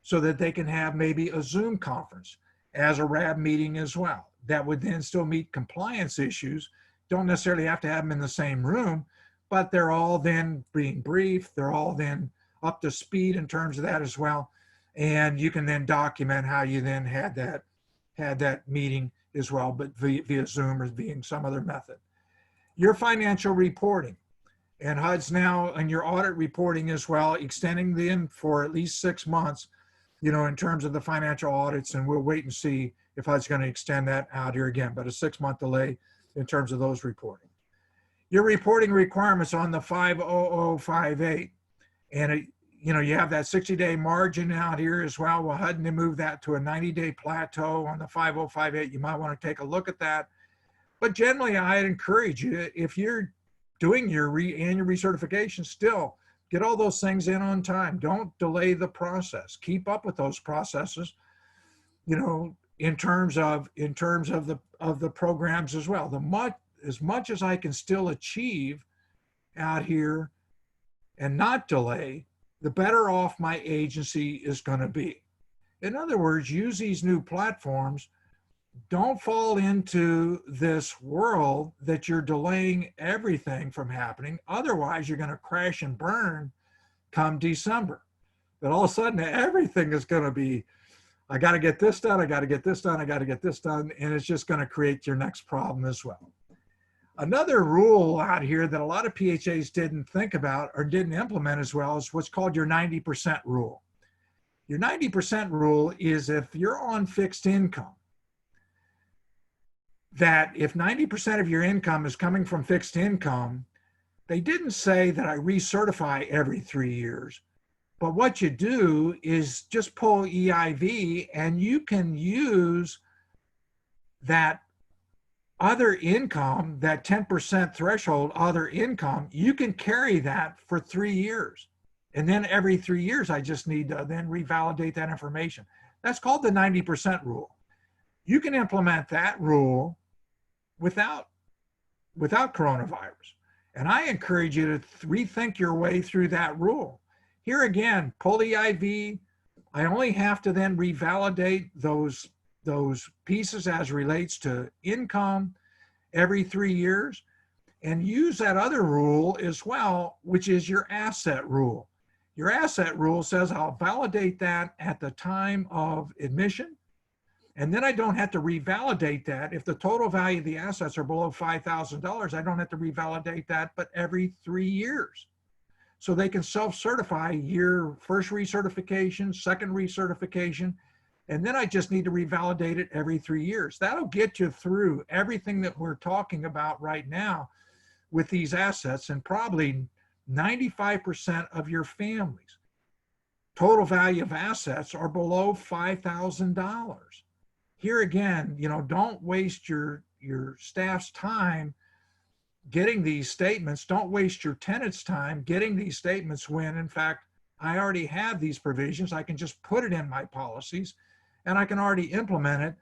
so that they can have maybe a Zoom conference as a RAB meeting as well. That would then still meet compliance issues. Don't necessarily have to have them in the same room, but they're all then being briefed. They're all then up to speed in terms of that as well. And you can then document how you then had that meeting as well, but via Zoom or via some other method. Your financial reporting, and HUD's now in your audit reporting as well, extending them for at least 6 months, in terms of the financial audits, and we'll wait and see if HUD's going to extend that out here again, but a 6-month delay in terms of those reporting. Your reporting requirements on the 50058, and you have that 60-day margin out here as well. Well, HUD to move that to a 90-day plateau on the 5058. You might want to take a look at that. But generally, I'd encourage you, if you're doing your annual recertification, still get all those things in on time. Don't delay the process. Keep up with those processes, in terms of the programs as well. As much as I can still achieve out here and not delay, the better off my agency is going to be. In other words, use these new platforms. Don't fall into this world that you're delaying everything from happening. Otherwise, you're going to crash and burn come December. That all of a sudden, everything is going to be, I got to get this done, I got to get this done, I got to get this done, and it's just going to create your next problem as well. Another rule out here that a lot of PHAs didn't think about or didn't implement as well is what's called your 90% rule. Your 90% rule is if you're on fixed income, that if 90% of your income is coming from fixed income, they didn't say that I recertify every 3 years, but what you do is just pull EIV and you can use that other income, that 10% threshold, other income, you can carry that for 3 years. And then every 3 years, I just need to then revalidate that information. That's called the 90% rule. You can implement that rule without coronavirus. And I encourage you to rethink your way through that rule. Here again, pull EIV. I only have to then revalidate those pieces as relates to income every 3 years, and use that other rule as well, which is your asset rule. Your asset rule says I'll validate that at the time of admission, and then I don't have to revalidate that. If the total value of the assets are below $5,000, I don't have to revalidate that, but every 3 years. So they can self-certify your first recertification, second recertification, and then I just need to revalidate it every 3 years. That'll get you through everything that we're talking about right now with these assets, and probably 95% of your families' total value of assets are below $5,000. Here again, don't waste your staff's time getting these statements. Don't waste your tenant's time getting these statements when, in fact, I already have these provisions. I can just put it in my policies and I can already implement it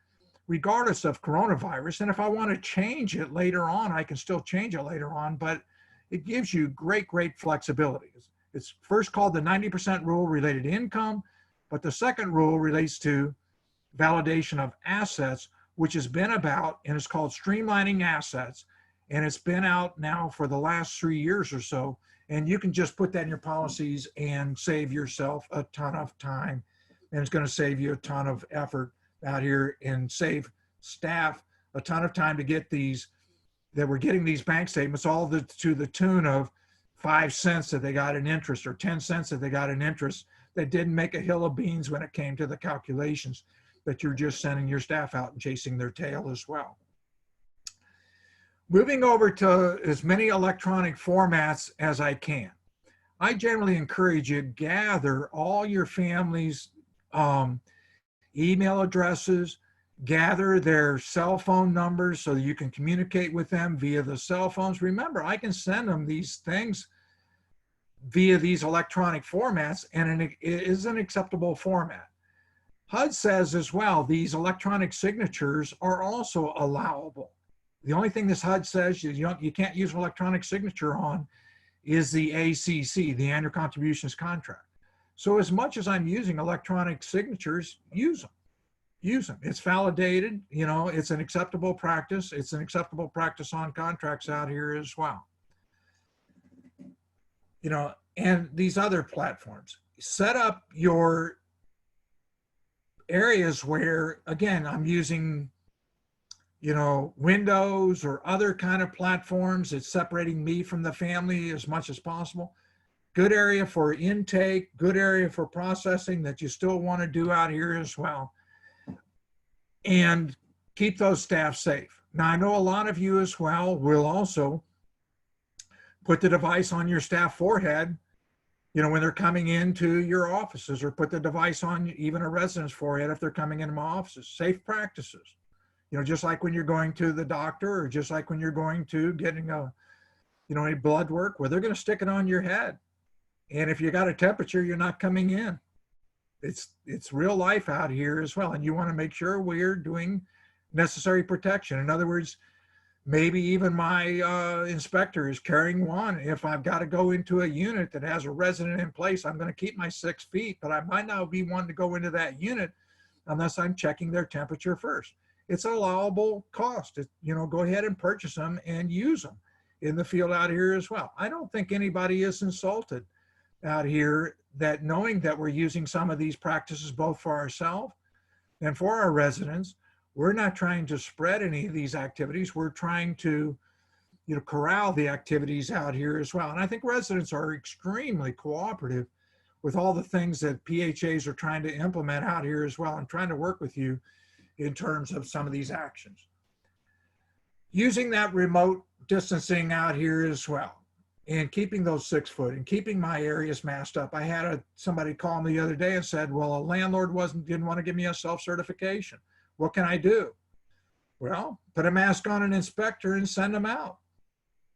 regardless of coronavirus. And if I want to change it later on, I can still change it later on, but it gives you great flexibility. It's first called the 90% rule related to income, but the second rule relates to validation of assets, which has been about, and it's called streamlining assets. And it's been out now for the last 3 years or so. And you can just put that in your policies and save yourself a ton of time. And it's going to save you a ton of effort out here and save staff a ton of time to get these, that were getting these bank statements all to the tune of 5 cents that they got in interest or 10 cents that they got in interest, that didn't make a hill of beans when it came to the calculations, that you're just sending your staff out and chasing their tail as well. Moving over to as many electronic formats as I can. I generally encourage you, gather all your family's email addresses, gather their cell phone numbers so that you can communicate with them via the cell phones. Remember, I can send them these things via these electronic formats, and it is an acceptable format. HUD says as well, these electronic signatures are also allowable. The only thing this HUD says you can't use an electronic signature on is the ACC, the Annual Contributions Contract. So as much as I'm using electronic signatures, use them. Use them. It's validated, you know, it's an acceptable practice. It's an acceptable practice on contracts out here as well. You know, and these other platforms. Set up your areas where, again, I'm using, you know, Windows or other kind of platforms. It's separating me from the family as much as possible. Good area for intake, good area for processing that you still want to do out here as well. And keep those staff safe. Now, I know a lot of you as well will also put the device on your staff forehead, you know, when they're coming into your offices, or put the device on even a resident's forehead if they're coming into my offices. Safe practices. You know, just like when you're going to the doctor, or just like when you're going to getting a, you know, a blood work, where they're going to stick it on your head. And if you got a temperature, you're not coming in. It's real life out here as well. And you want to make sure we're doing necessary protection. In other words, maybe even my inspector is carrying one. If I've got to go into a unit that has a resident in place, I'm going to keep my 6 feet, but I might not be one to go into that unit unless I'm checking their temperature first. It's an allowable cost. You know, go ahead and purchase them and use them in the field out here as well. I don't think anybody is insulted out here that knowing that we're using some of these practices both for ourselves and for our residents. We're not trying to spread any of these activities. We're trying to, you know, corral the activities out here as well. And I think residents are extremely cooperative with all the things that PHAs are trying to implement out here as well, and trying to work with you in terms of some of these actions. Using that remote distancing out here as well, and keeping those 6 foot and keeping my areas masked up. I had somebody call me the other day and said, well, a landlord didn't want to give me a self-certification. What can I do? Well, put a mask on an inspector and send them out.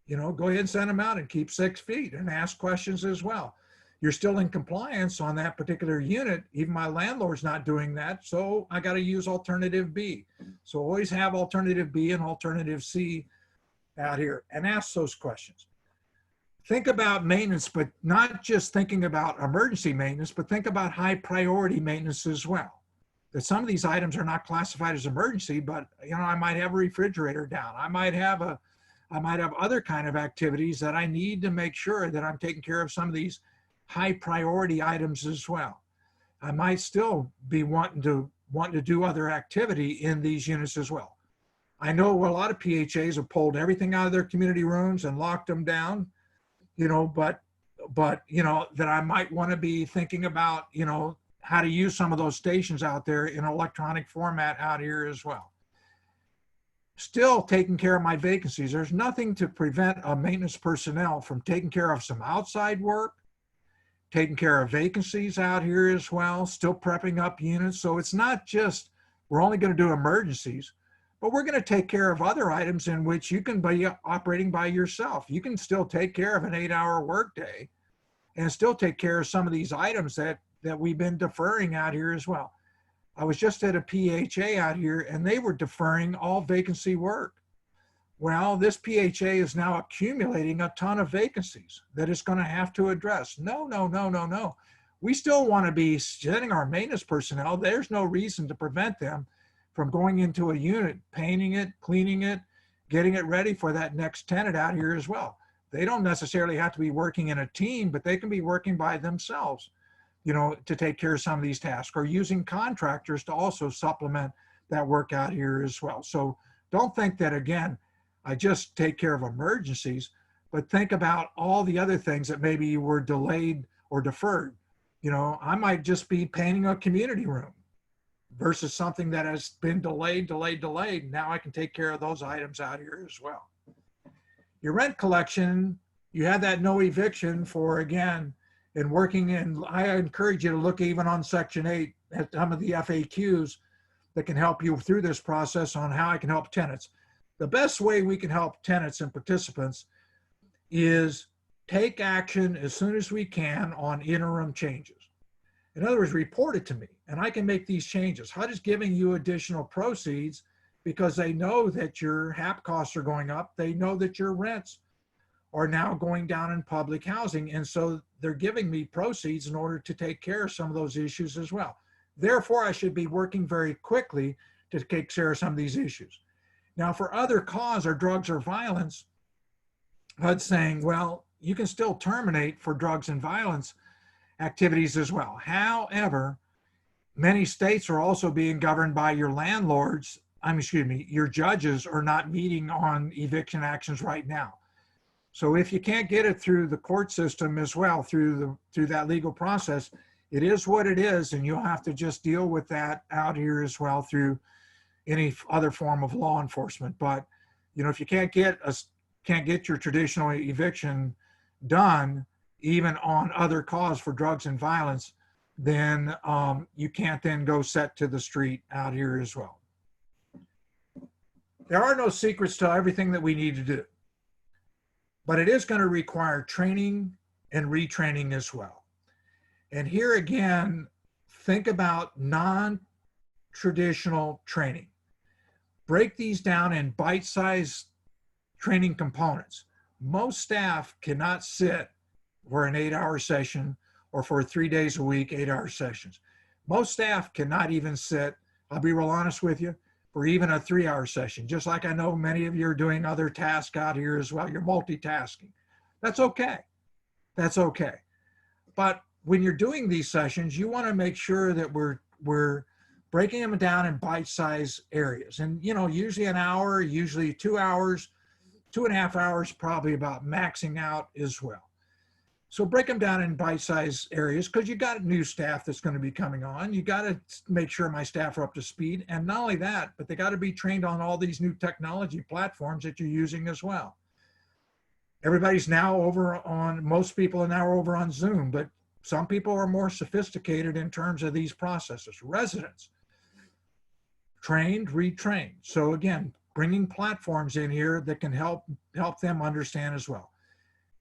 You know, go ahead and send them out and keep 6 feet and ask questions as well. You're still in compliance on that particular unit. Even my landlord's not doing that, so I got to use alternative B. So always have alternative B and alternative C out here and ask those questions. Think about maintenance, but not just thinking about emergency maintenance, but think about high priority maintenance as well. That some of these items are not classified as emergency, but you know, I might have a refrigerator down. I might have other kind of activities that I need to make sure that I'm taking care of some of these high priority items as well. I might still be wanting to do other activity in these units as well. I know a lot of PHAs have pulled everything out of their community rooms and locked them down, you know, but you know, that I might want to be thinking about, you know, how to use some of those stations out there in electronic format out here as well. Still taking care of my vacancies. There's nothing to prevent a maintenance personnel from taking care of some outside work, taking care of vacancies out here as well, still prepping up units. So it's not just, we're only going to do emergencies, but we're going to take care of other items in which you can be operating by yourself. You can still take care of an 8-hour workday and still take care of some of these items that we've been deferring out here as well. I was just at a PHA out here and they were deferring all vacancy work. Well, this PHA is now accumulating a ton of vacancies that it's going to have to address. No. We still want to be sending our maintenance personnel. There's no reason to prevent them from going into a unit, painting it, cleaning it, getting it ready for that next tenant out here as well. They don't necessarily have to be working in a team, but they can be working by themselves, you know, to take care of some of these tasks, or using contractors to also supplement that work out here as well. So don't think that, again, I just take care of emergencies, but think about all the other things that maybe you were delayed or deferred. You know, I might just be painting a community room versus something that has been delayed. Now I can take care of those items out here as well. Your rent collection, you have that no eviction for, again, and working in, I encourage you to look even on Section 8 at some of the FAQs that can help you through this process on how I can help tenants. The best way we can help tenants and participants is take action as soon as we can on interim changes. In other words, report it to me and I can make these changes. HUD is giving you additional proceeds because they know that your HAP costs are going up. They know that your rents are now going down in public housing. And so they're giving me proceeds in order to take care of some of those issues as well. Therefore, I should be working very quickly to take care of some of these issues. Now, for other cause or drugs or violence, HUD's saying, well, you can still terminate for drugs and violence activities as well. However, many states are also being governed by your landlords. Your judges are not meeting on eviction actions right now. So if you can't get it through the court system as well, through that legal process, it is what it is, and you'll have to just deal with that out here as well through any other form of law enforcement. But you know, if you can't get your traditional eviction done, even on other cause for drugs and violence, then you can't then go set to the street out here as well. There are no secrets to everything that we need to do, but it is going to require training and retraining as well. And here again, think about non-traditional training. Break these down in bite-sized training components. Most staff cannot sit for an 8-hour session or for 3 days a week, 8-hour sessions. Most staff cannot even sit, I'll be real honest with you, for even a 3-hour session. Just like I know many of you are doing other tasks out here as well. You're multitasking. That's okay. That's okay. But when you're doing these sessions, you want to make sure that we're breaking them down in bite-sized areas. And, you know, usually an hour, usually 2 hours, 2.5 hours, probably about maxing out as well. So break them down in bite-sized areas because you got new staff that's going to be coming on. You got to make sure my staff are up to speed. And not only that, but they got to be trained on all these new technology platforms that you're using as well. Everybody's now most people are now over on Zoom, but some people are more sophisticated in terms of these processes. Residents, trained, retrained. So again, bringing platforms in here that can help them understand as well.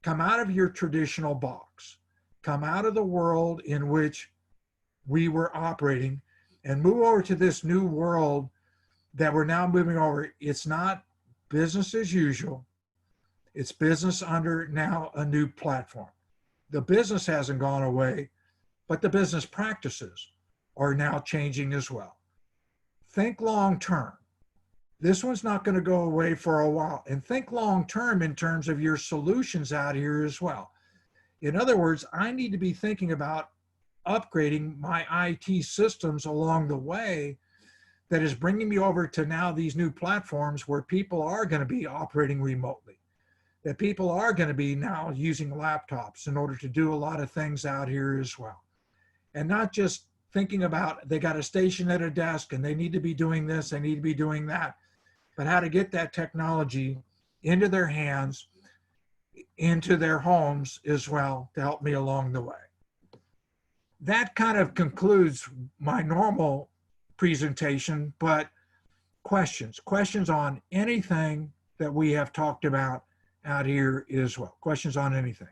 Come out of your traditional box. Come out of the world in which we were operating and move over to this new world that we're now moving over. It's not business as usual. It's business under now a new platform. The business hasn't gone away, but the business practices are now changing as well. Think long term. This one's not going to go away for a while. And think long term in terms of your solutions out here as well. In other words, I need to be thinking about upgrading my IT systems along the way that is bringing me over to now these new platforms where people are going to be operating remotely, that people are going to be now using laptops in order to do a lot of things out here as well. And not just thinking about they got a station at a desk and they need to be doing this, they need to be doing that, but how to get that technology into their hands, into their homes as well to help me along the way. That kind of concludes my normal presentation, but questions on anything that we have talked about out here as well. Questions on anything.